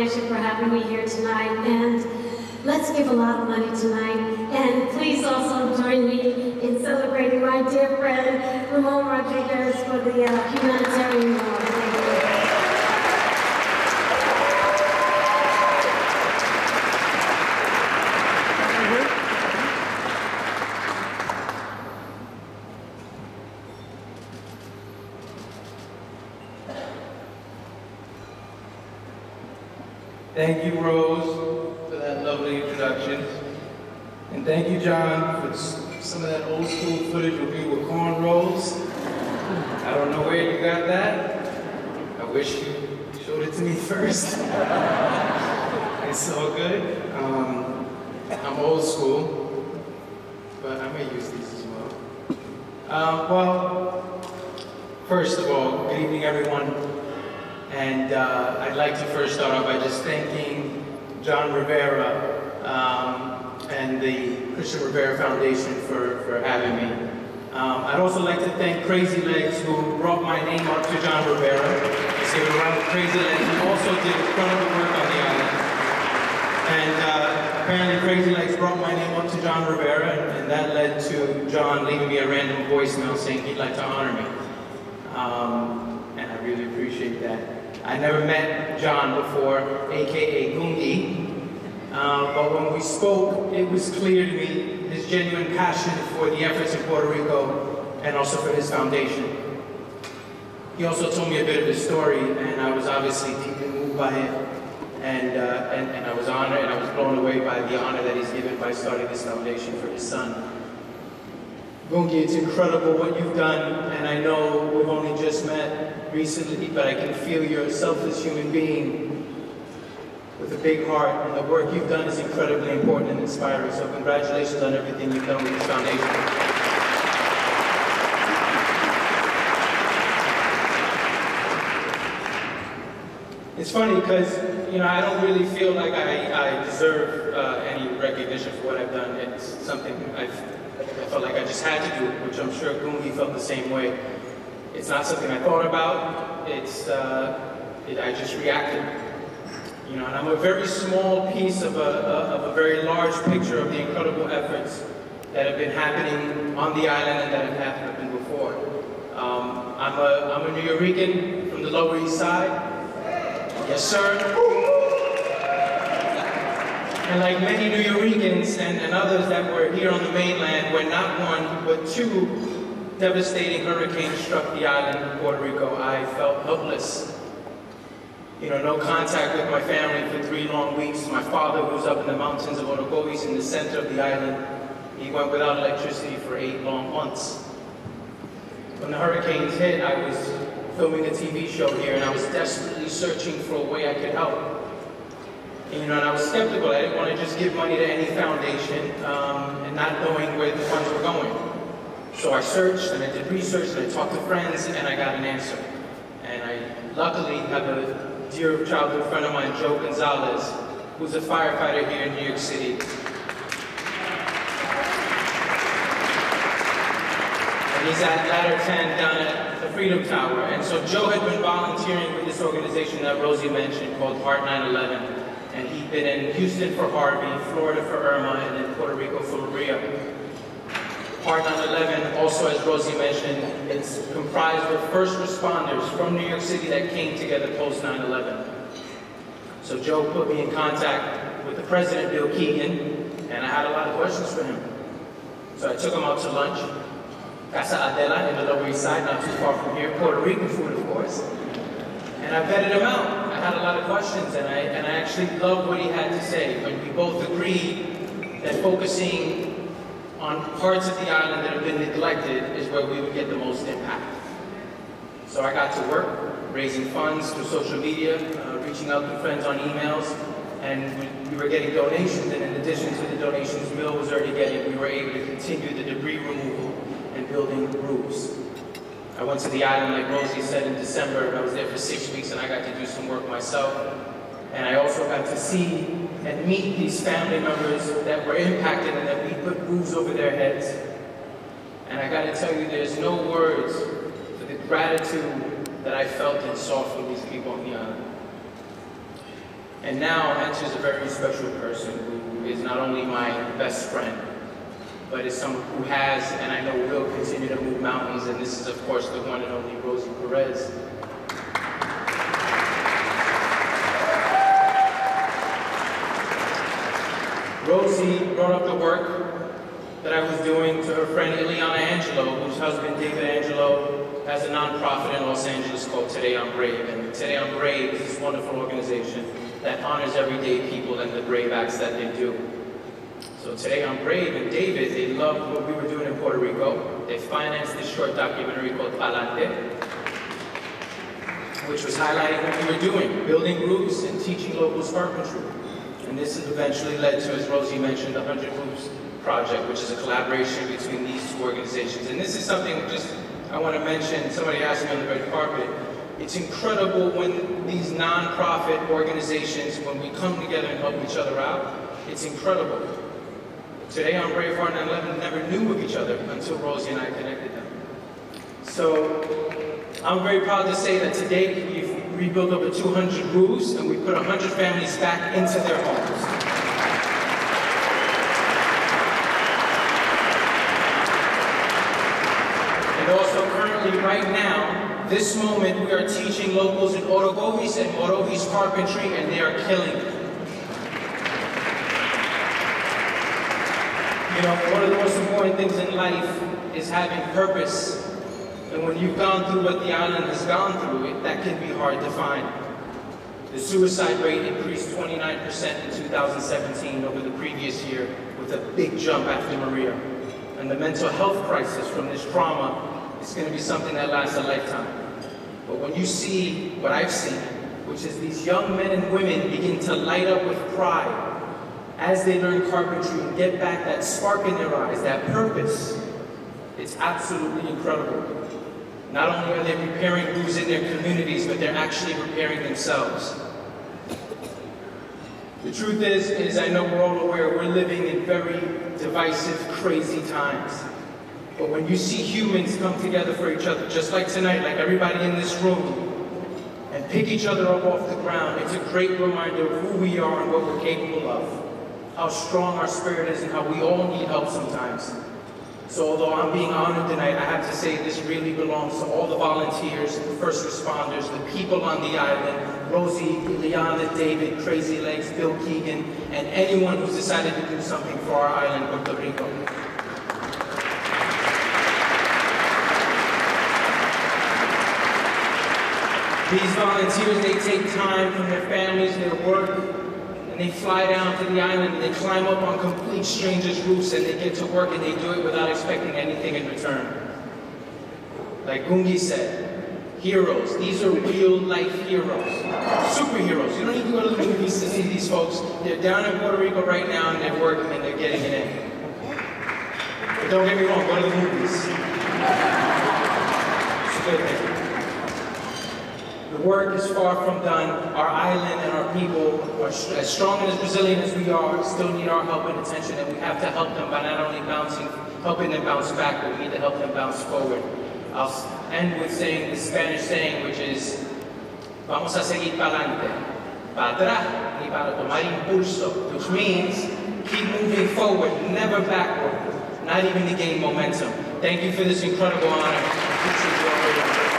Foundation for having me here tonight, and let's give a lot of money tonight. And please also join me in celebrating my dear friend, Ramon Rodriquez, for the humanitarian award. Thank you. Thank you, Rose, for that lovely introduction. And thank you, John, for some of that old school footage of you with cornrows. I don't know where you got that. I wish you showed it to me first. It's all good. I'm old school, but I may use these as well. Well, first of all, good evening, everyone. And I'd like to first start off by just thanking John Rivera and the Cristian Rivera Foundation for having me. I'd also like to thank Crazy Legs, who brought my name up to John Rivera. Let's give it a round of Crazy Legs, who also did incredible work on the island. And apparently Crazy Legs brought my name up to John Rivera, and that led to John leaving me a random voicemail saying he'd like to honor me. And I really appreciate that. I never met John before, AKA Gungie, but when we spoke, it was clear to me his genuine passion for the efforts in Puerto Rico and also for his foundation. He also told me a bit of his story, and I was obviously deeply moved by it, and I was honored, and I was blown away by the honor that he's given by starting this foundation for his son. Gungie, it's incredible what you've done, and I know we've only just met recently, but I can feel you're a selfless human being with a big heart, and the work you've done is incredibly important and inspiring, so congratulations on everything you've done with this foundation. It's funny because, you know, I don't really feel like I deserve any recognition for what I've done. It's something I felt like I just had to do, which I'm sure Gungie felt the same way. It's not something I thought about. I just reacted. You know, and I'm a very small piece of a very large picture of the incredible efforts that have been happening on the island and that have happened before. I'm a New Yorican from the Lower East Side. Yes, sir. And like many New Yorkers and others that were here on the mainland, when not one, but two devastating hurricanes struck the island of Puerto Rico, I felt helpless. You know, no contact with my family for 3 long weeks. My father, who was up in the mountains of Orocovis in the center of the island, he went without electricity for 8 long months. When the hurricanes hit, I was filming a TV show here, and I was desperately searching for a way I could help. And, you know, and I was skeptical. I didn't want to just give money to any foundation and not knowing where the funds were going. So I searched, and I did research, and I talked to friends, and I got an answer. And I luckily have a dear childhood friend of mine, Joe Gonzalez, who's a firefighter here in New York City. And he's at Ladder 10 down at the Freedom Tower. And so Joe had been volunteering with this organization that Rosie mentioned called Heart 9/11. And he'd been in Houston for Harvey, Florida for Irma, and then Puerto Rico for Maria. Heart 9/11, also as Rosie mentioned, it's comprised of first responders from New York City that came together post 9/11. So Joe put me in contact with the president, Bill Keegan, and I had a lot of questions for him. So I took him out to lunch. Casa Adela in the Lower East Side, not too far from here, Puerto Rican food, of course. And I vetted him out. I had a lot of questions, and I actually loved what he had to say. When we both agreed that focusing on parts of the island that have been neglected is where we would get the most impact. So I got to work, raising funds through social media, reaching out to friends on emails, and we were getting donations, and in addition to the donations Bill was already getting, we were able to continue the debris removal and building roofs. I went to the island, like Rosie said, in December, and I was there for 6 weeks, and I got to do some work myself. And I also got to see and meet these family members that were impacted and that we put roofs over their heads. And I got to tell you, there's no words for the gratitude that I felt and saw from these people on the island. And now enters a very special person who is not only my best friend, but is someone who has, and I know will continue to move mountains, and this is of course the one and only Rosie Perez. Rosie brought up the work that I was doing to her friend Ileana Angelo, whose husband David Angelo has a nonprofit in Los Angeles called Today I'm Brave. And Today I'm Brave is this wonderful organization that honors everyday people and the brave acts that they do. So Today I'm Brave and David, they loved what we were doing in Puerto Rico. They financed this short documentary called Palante, which was highlighting what we were doing, building roofs and teaching locals carpentry. And this has eventually led to, as Rosie mentioned, the 100 Roofs Project, which is a collaboration between these two organizations. And this is something just I want to mention, somebody asked me on the red carpet. It's incredible when these non-profit organizations, when we come together and help each other out, it's incredible. Today on Brave Heart 9/11 never knew of each other until Rosie and I connected them. So I'm very proud to say that today we've rebuilt over 200 roofs and we put 100 families back into their homes. And also currently right now, this moment we are teaching locals in Orogovis and Morovis carpentry and they are killing it. You know, one of the most important things in life is having purpose. And when you've gone through what the island has gone through, that can be hard to find. The suicide rate increased 29% in 2017 over the previous year, with a big jump after Maria. And the mental health crisis from this trauma is going to be something that lasts a lifetime. But when you see what I've seen, which is these young men and women begin to light up with pride as they learn carpentry and get back that spark in their eyes, that purpose, it's absolutely incredible. Not only are they repairing roofs in their communities, but they're actually repairing themselves. The truth is I know we're all aware, we're living in very divisive, crazy times. But when you see humans come together for each other, just like tonight, like everybody in this room, and pick each other up off the ground, it's a great reminder of who we are and what we're capable of. How strong our spirit is and how we all need help sometimes. So although I'm being honored tonight, I have to say this really belongs to all the volunteers, the first responders, the people on the island, Rosie, Ileana, David, Crazy Legs, Bill Keegan, and anyone who's decided to do something for our island, Puerto Rico. These volunteers, they take time from their families, their work, and they fly down to the island and they climb up on complete strangers' roofs and they get to work and they do it without expecting anything in return. Like Gungie said, heroes. These are real-life heroes. Superheroes. You don't need to go to the movies to see these folks. They're down in Puerto Rico right now and they're working and they're getting it in. But don't get me wrong, go to the movies. It's a good thing. The work is far from done. Our island and our people, are as strong and as resilient as we are, still need our help and attention, and we have to help them by not only helping them bounce back, but we need to help them bounce forward. I'll end with saying the Spanish saying, which is, vamos a seguir para adelante, para atrás y para tomar impulso, which means keep moving forward, never backward, not even to gain momentum. Thank you for this incredible honor.